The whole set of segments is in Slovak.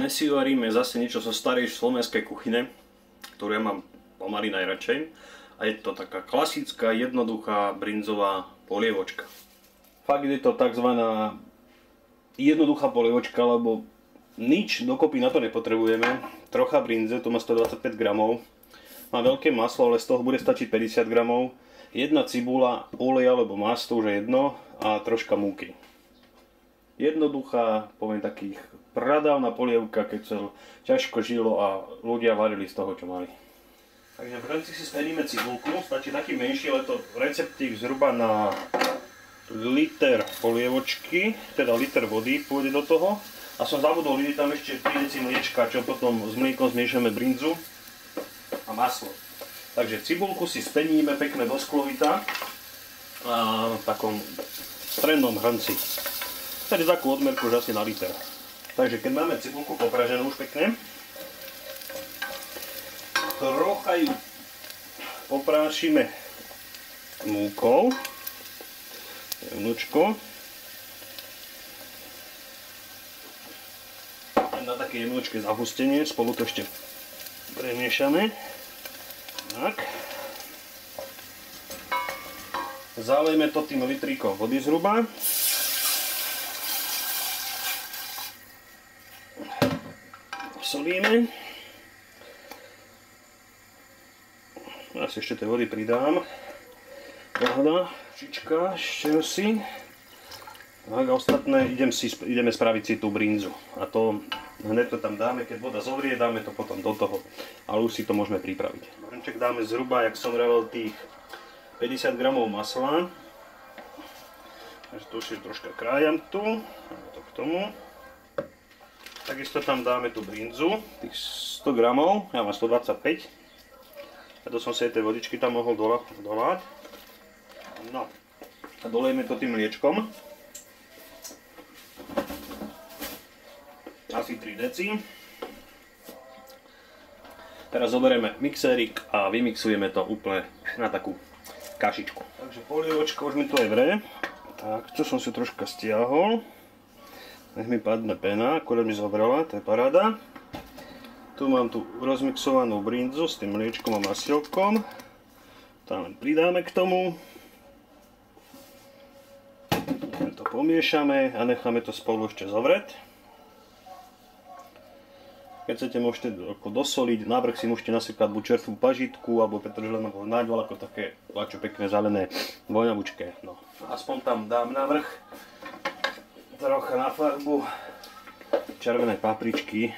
Dnes si varíme zase niečo zo starej slovenskej kuchyne, ktorú ja mám pomaly najradšej. A je to taká klasická, jednoduchá brinzová polievočka. Fakt je to takzvaná jednoduchá polievočka, lebo nič dokopy na to nepotrebujeme. Trocha brinze, to má 125 gramov. Má veľké maslo, ale z toho bude stačiť 50 gramov. Jedna cibula, olej alebo maslo, už je jedno, a troška múky. Jednoduchá, poviem takých pradávna polievka, keď sa ťažko žilo a ľudia varili z toho, čo mali. Takže v hrnci si speníme cibulku, stačí taký menší, ale to receptík zhruba na liter polievočky, teda liter vody pôjde do toho. A som zabudol, vidieť tam ešte 3 deci mliečka, čo potom s mliekom zmiešame brinzu a maslo. Takže cibulku si speníme pekne do sklovita a v takom strednom hrnci. Tady takú odmerku už asi na liter. Takže keď máme cibulku popraženú už pekne, trocha ju poprášime múkou, jemnúčko, na také jemnúčké zahustenie, spolu to ešte premiešame. Tak. Zalejeme to tým litríkom vody zhruba. Solíme. Asi ešte tej vody pridám. Pohľada, čička, ešte si. Tak a ostatné ideme spraviť si tú brinzu. A to hneď to tam dáme, keď voda zovrie, dáme to potom do toho. Ale už si to môžeme pripraviť. Hrnček dáme zhruba, jak som vravel, tých 50 gramov masla. Takže to už je troška krájam tu. To k tomu. Takisto tam dáme tú brinzu, tých 100 gramov, ja mám 125. A to som si aj tej vodičky tam mohol dolať. No. A dolejeme to tým mliečkom. Asi 3 deci. Teraz zoberieme mixérik a vymixujeme to úplne na takú kašičku. Takže polievočka už mi tu aj vre. Tak, čo som si troška stiahol. Nech mi padne pena, akurát mi zobrala, to je paráda. Tu mám tú rozmixovanú brinzu s tým mliečkom a masielkom. Tam len pridáme k tomu. To pomiešame a necháme to spolu ešte zovrieť. Keď chcete, môžete dosoliť, navrch si môžete nasypať buď čerstvú pažitku, alebo petržlen, alebo náďval, ako také čo pekné zelené voňavučké. No, aspoň tam dám navrch trocha na farbu červenej papričky.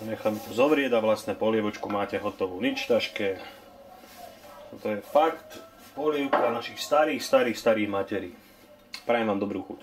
Nechám to zovrieť a vlastne polievočku máte hotovú, nič ťažké. To je fakt polievka našich starých materí. Prajem vám dobrú chuť.